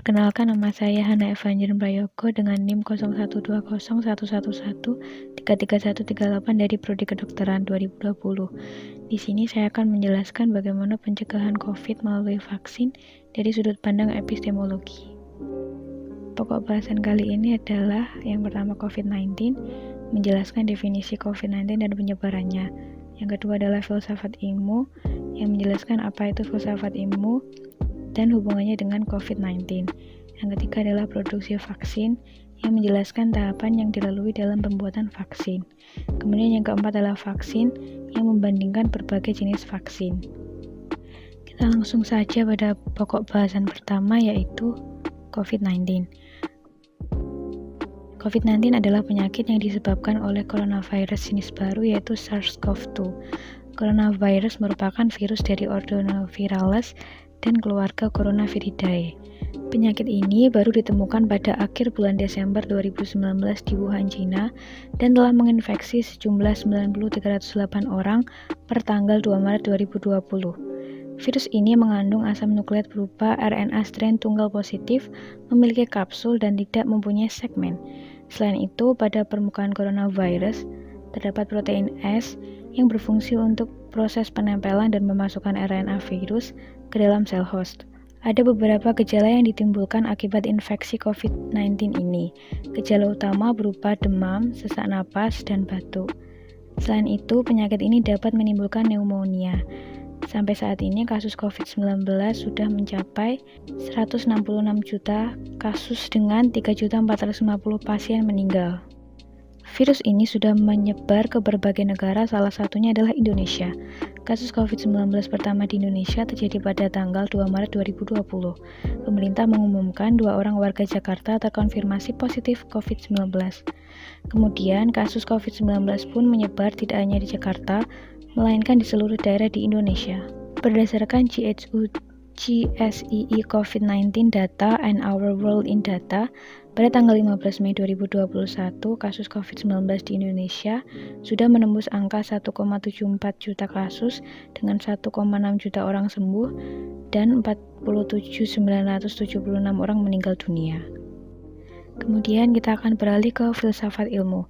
Perkenalkan, nama saya Hana Evangeline Prayogo dengan NIM 01201111333138 dari Prodi Kedokteran 2020. Di sini saya akan menjelaskan bagaimana pencegahan COVID melalui vaksin dari sudut pandang epistemologi. Pokok bahasan kali ini adalah yang pertama COVID-19, menjelaskan definisi COVID-19 dan penyebarannya. Yang kedua adalah filsafat ilmu, yang menjelaskan apa itu filsafat ilmu dan hubungannya dengan COVID-19. Yang ketiga adalah produksi vaksin, yang menjelaskan tahapan yang dilalui dalam pembuatan vaksin. Kemudian yang keempat adalah vaksin, yang membandingkan berbagai jenis vaksin. Kita langsung saja pada pokok bahasan pertama, yaitu COVID-19. COVID-19 adalah penyakit yang disebabkan oleh coronavirus jenis baru, yaitu SARS-CoV-2. Coronavirus merupakan virus dari Ordonovirales dan keluarga Coronaviridae. Penyakit ini baru ditemukan pada akhir bulan Desember 2019 di Wuhan, China, dan telah menginfeksi sejumlah 90.308 orang per tanggal 2 Maret 2020. Virus ini mengandung asam nukleat berupa RNA strain tunggal positif, memiliki kapsul dan tidak mempunyai segmen. Selain itu, pada permukaan coronavirus terdapat protein S yang berfungsi untuk proses penempelan dan memasukkan RNA virus ke dalam sel host. Ada beberapa gejala yang ditimbulkan akibat infeksi COVID-19 ini. Gejala utama berupa demam, sesak napas, dan batuk. Selain itu, penyakit ini dapat menimbulkan pneumonia. Sampai saat ini, kasus COVID-19 sudah mencapai 166 juta kasus dengan 3.450 pasien meninggal. Virus ini sudah menyebar ke berbagai negara, salah satunya adalah Indonesia. Kasus COVID-19 pertama di Indonesia terjadi pada tanggal 2 Maret 2020. Pemerintah mengumumkan 2 orang warga Jakarta terkonfirmasi positif COVID-19. Kemudian, kasus COVID-19 pun menyebar tidak hanya di Jakarta, melainkan di seluruh daerah di Indonesia. Berdasarkan GSEE COVID-19 Data and Our World in Data, pada tanggal 15 Mei 2021, kasus COVID-19 di Indonesia sudah menembus angka 1,74 juta kasus dengan 1,6 juta orang sembuh dan 47.976 orang meninggal dunia. Kemudian kita akan beralih ke filsafat ilmu.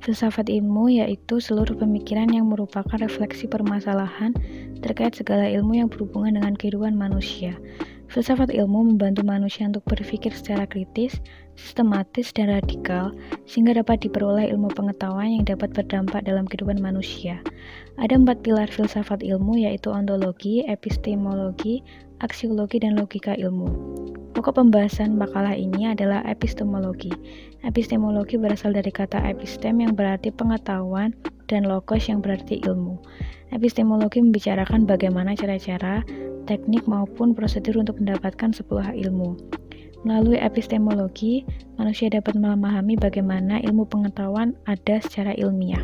Filsafat ilmu yaitu seluruh pemikiran yang merupakan refleksi permasalahan terkait segala ilmu yang berhubungan dengan kehidupan manusia. Filsafat ilmu membantu manusia untuk berpikir secara kritis, sistematis, dan radikal, sehingga dapat diperoleh ilmu pengetahuan yang dapat berdampak dalam kehidupan manusia. Ada 4 pilar filsafat ilmu, yaitu ontologi, epistemologi, aksiologi, dan logika ilmu. Pokok pembahasan makalah ini adalah epistemologi. Epistemologi berasal dari kata epistem yang berarti pengetahuan dan logos yang berarti ilmu. Epistemologi membicarakan bagaimana cara-cara, teknik maupun prosedur untuk mendapatkan sebuah ilmu. Melalui epistemologi, manusia dapat memahami bagaimana ilmu pengetahuan ada secara ilmiah.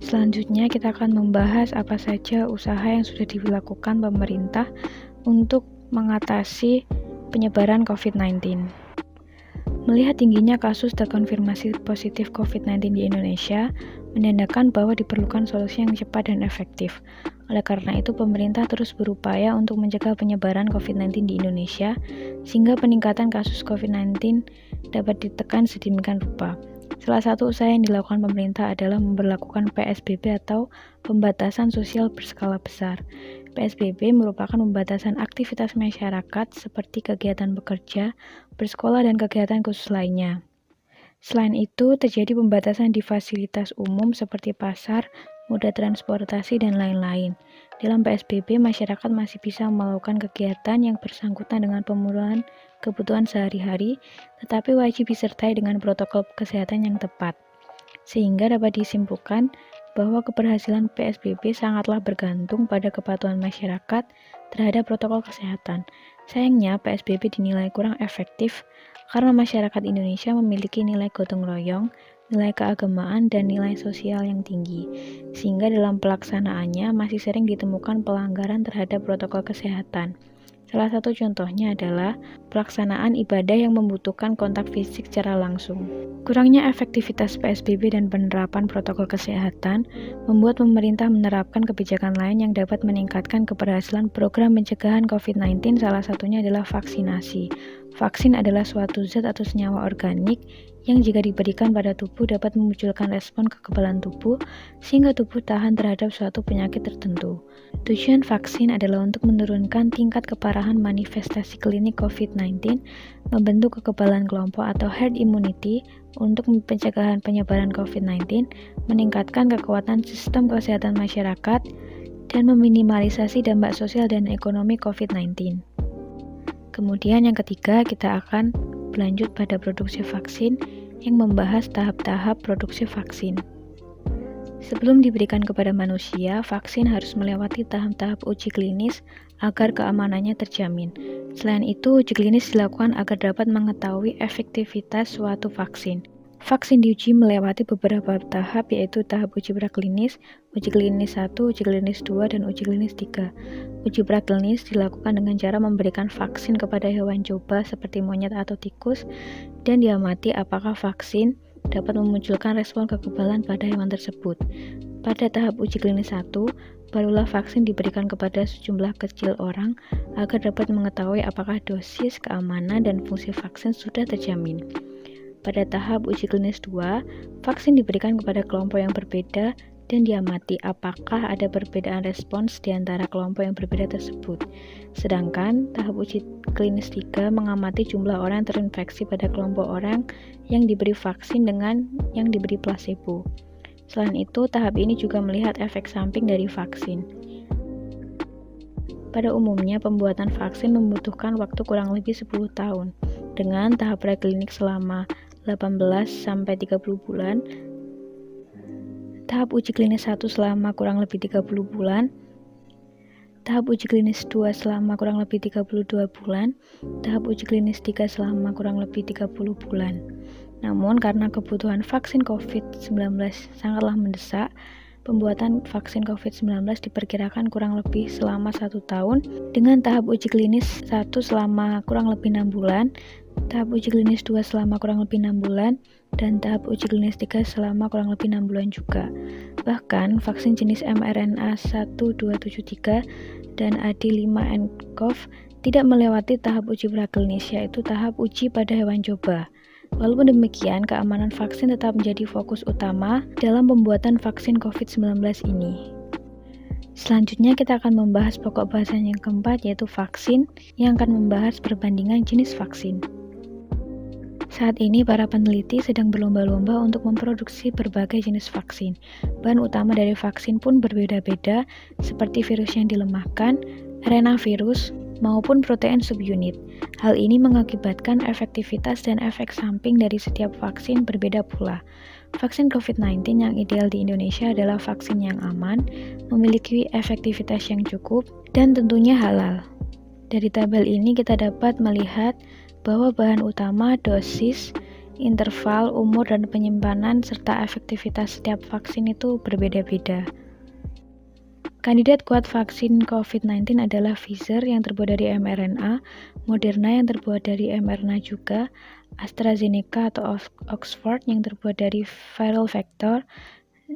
Selanjutnya kita akan membahas apa saja usaha yang sudah dilakukan pemerintah untuk mengatasi penyebaran COVID-19. Melihat tingginya kasus terkonfirmasi positif COVID-19 di Indonesia, menandakan bahwa diperlukan solusi yang cepat dan efektif. Oleh karena itu, pemerintah terus berupaya untuk mencegah penyebaran COVID-19 di Indonesia, sehingga peningkatan kasus COVID-19 dapat ditekan sedemikian rupa. Salah satu usaha yang dilakukan pemerintah adalah memberlakukan PSBB atau pembatasan sosial berskala besar. PSBB merupakan pembatasan aktivitas masyarakat seperti kegiatan bekerja, bersekolah, dan kegiatan khusus lainnya. Selain itu, terjadi pembatasan di fasilitas umum seperti pasar, moda transportasi, dan lain-lain. Dalam PSBB, masyarakat masih bisa melakukan kegiatan yang bersangkutan dengan pemenuhan kebutuhan sehari-hari, tetapi wajib disertai dengan protokol kesehatan yang tepat. Sehingga dapat disimpulkan bahwa keberhasilan PSBB sangatlah bergantung pada kepatuhan masyarakat terhadap protokol kesehatan. Sayangnya, PSBB dinilai kurang efektif karena masyarakat Indonesia memiliki nilai gotong royong, nilai keagamaan, dan nilai sosial yang tinggi, sehingga dalam pelaksanaannya masih sering ditemukan pelanggaran terhadap protokol kesehatan. Salah satu contohnya adalah pelaksanaan ibadah yang membutuhkan kontak fisik secara langsung. Kurangnya efektivitas PSBB dan penerapan protokol kesehatan membuat pemerintah menerapkan kebijakan lain yang dapat meningkatkan keberhasilan program pencegahan COVID-19, salah satunya adalah vaksinasi. Vaksin adalah suatu zat atau senyawa organik yang jika diberikan pada tubuh dapat memunculkan respon kekebalan tubuh sehingga tubuh tahan terhadap suatu penyakit tertentu. Tujuan vaksin adalah untuk menurunkan tingkat keparahan manifestasi klinik COVID-19, membentuk kekebalan kelompok atau herd immunity untuk pencegahan penyebaran COVID-19, meningkatkan kekuatan sistem kesehatan masyarakat, dan meminimalisasi dampak sosial dan ekonomi COVID-19. Kemudian yang ketiga, kita akan berlanjut pada produksi vaksin yang membahas tahap-tahap produksi vaksin. Sebelum diberikan kepada manusia, vaksin harus melewati tahap-tahap uji klinis agar keamanannya terjamin. Selain itu, uji klinis dilakukan agar dapat mengetahui efektivitas suatu vaksin. Vaksin diuji melewati beberapa tahap, yaitu tahap uji praklinis, uji klinis 1, uji klinis 2, dan uji klinis 3. Uji praklinis dilakukan dengan cara memberikan vaksin kepada hewan coba seperti monyet atau tikus, dan diamati apakah vaksin dapat memunculkan respon kekebalan pada hewan tersebut. Pada tahap uji klinis 1, barulah vaksin diberikan kepada sejumlah kecil orang agar dapat mengetahui apakah dosis, keamanan, dan fungsi vaksin sudah terjamin. Pada tahap uji klinis 2, vaksin diberikan kepada kelompok yang berbeda dan diamati apakah ada perbedaan respons di antara kelompok yang berbeda tersebut. Sedangkan tahap uji klinis 3 mengamati jumlah orang yang terinfeksi pada kelompok orang yang diberi vaksin dengan yang diberi placebo. Selain itu, tahap ini juga melihat efek samping dari vaksin. Pada umumnya, pembuatan vaksin membutuhkan waktu kurang lebih 10 tahun, dengan tahap preklinik selama 18-30 bulan, tahap uji klinis 1 selama kurang lebih 30 bulan, tahap uji klinis 2 selama kurang lebih 32 bulan, tahap uji klinis 3 selama kurang lebih 30 bulan. Namun karena kebutuhan vaksin COVID-19 sangatlah mendesak, pembuatan vaksin COVID-19 diperkirakan kurang lebih selama 1 tahun dengan tahap uji klinis 1 selama kurang lebih 6 bulan, tahap uji klinis 2 selama kurang lebih 6 bulan, dan tahap uji klinis 3 selama kurang lebih 6 bulan juga. Bahkan, vaksin jenis mRNA 1273 dan AD5-nCoV tidak melewati tahap uji praklinis, yaitu tahap uji pada hewan coba. Walaupun demikian, keamanan vaksin tetap menjadi fokus utama dalam pembuatan vaksin COVID-19 ini. Selanjutnya kita akan membahas pokok bahasan yang keempat, yaitu vaksin, yang akan membahas perbandingan jenis vaksin. Saat ini para peneliti sedang berlomba-lomba untuk memproduksi berbagai jenis vaksin. Bahan utama dari vaksin pun berbeda-beda, seperti virus yang dilemahkan, RNA virus, maupun protein subunit. Hal ini mengakibatkan efektivitas dan efek samping dari setiap vaksin berbeda pula. Vaksin COVID-19 yang ideal di Indonesia adalah vaksin yang aman, memiliki efektivitas yang cukup, dan tentunya halal. Dari tabel ini kita dapat melihat bahwa bahan utama, dosis, interval, umur, dan penyimpanan, serta efektivitas setiap vaksin itu berbeda-beda. Kandidat kuat vaksin COVID-19 adalah Pfizer yang terbuat dari mRNA, Moderna yang terbuat dari mRNA juga, AstraZeneca atau Oxford yang terbuat dari viral vector,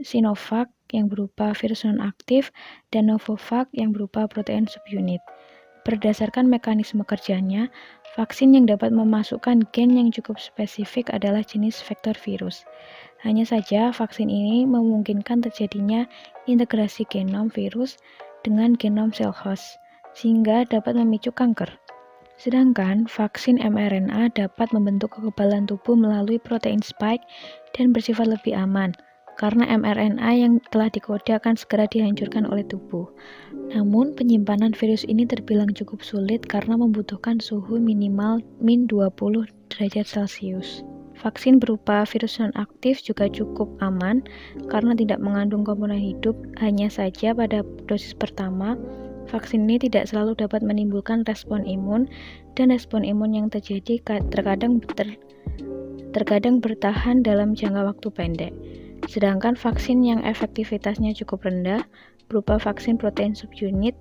Sinovac yang berupa virus non-aktif, dan Novavax yang berupa protein subunit. Berdasarkan mekanisme kerjanya, vaksin yang dapat memasukkan gen yang cukup spesifik adalah jenis vektor virus. Hanya saja, vaksin ini memungkinkan terjadinya integrasi genom virus dengan genom sel host, sehingga dapat memicu kanker. Sedangkan vaksin mRNA dapat membentuk kekebalan tubuh melalui protein spike dan bersifat lebih aman, karena mRNA yang telah dikode akan segera dihancurkan oleh tubuh. Namun, penyimpanan virus ini terbilang cukup sulit karena membutuhkan suhu minimal min 20 derajat Celcius. Vaksin berupa virus non-aktif juga cukup aman karena tidak mengandung komponen hidup, hanya saja pada dosis pertama, vaksin ini tidak selalu dapat menimbulkan respon imun, dan respon imun yang terjadi terkadang bertahan dalam jangka waktu pendek. Sedangkan vaksin yang efektivitasnya cukup rendah, berupa vaksin protein subunit,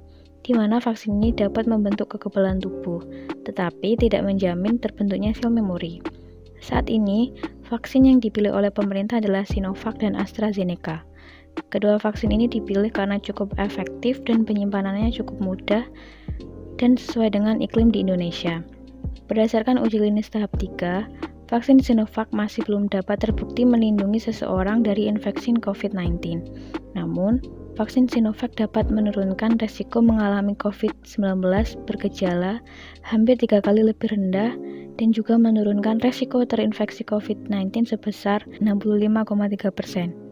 di mana vaksin ini dapat membentuk kekebalan tubuh, tetapi tidak menjamin terbentuknya sel memori. Saat ini, vaksin yang dipilih oleh pemerintah adalah Sinovac dan AstraZeneca. Kedua vaksin ini dipilih karena cukup efektif dan penyimpanannya cukup mudah dan sesuai dengan iklim di Indonesia. Berdasarkan uji klinis tahap 3, vaksin Sinovac masih belum dapat terbukti melindungi seseorang dari infeksi COVID-19. Namun, vaksin Sinovac dapat menurunkan resiko mengalami COVID-19 bergejala hampir 3 kali lebih rendah dan juga menurunkan resiko terinfeksi COVID-19 sebesar 65,3%.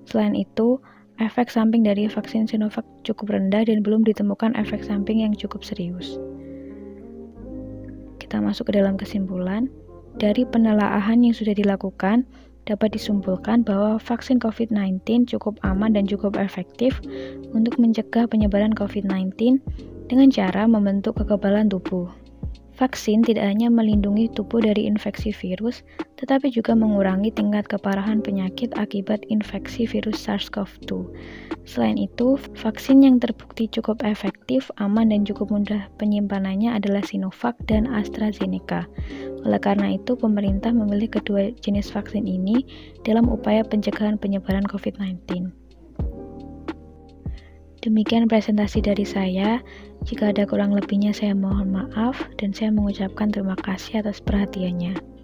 Selain itu, efek samping dari vaksin Sinovac cukup rendah dan belum ditemukan efek samping yang cukup serius. Kita masuk ke dalam kesimpulan. Dari penelaahan yang sudah dilakukan, dapat disimpulkan bahwa vaksin COVID-19 cukup aman dan cukup efektif untuk mencegah penyebaran COVID-19 dengan cara membentuk kekebalan tubuh. Vaksin tidak hanya melindungi tubuh dari infeksi virus, tetapi juga mengurangi tingkat keparahan penyakit akibat infeksi virus SARS-CoV-2. Selain itu, vaksin yang terbukti cukup efektif, aman, dan cukup mudah penyimpanannya adalah Sinovac dan AstraZeneca. Oleh karena itu, pemerintah memilih kedua jenis vaksin ini dalam upaya pencegahan penyebaran COVID-19. Demikian presentasi dari saya. Jika ada kurang lebihnya saya mohon maaf dan saya mengucapkan terima kasih atas perhatiannya.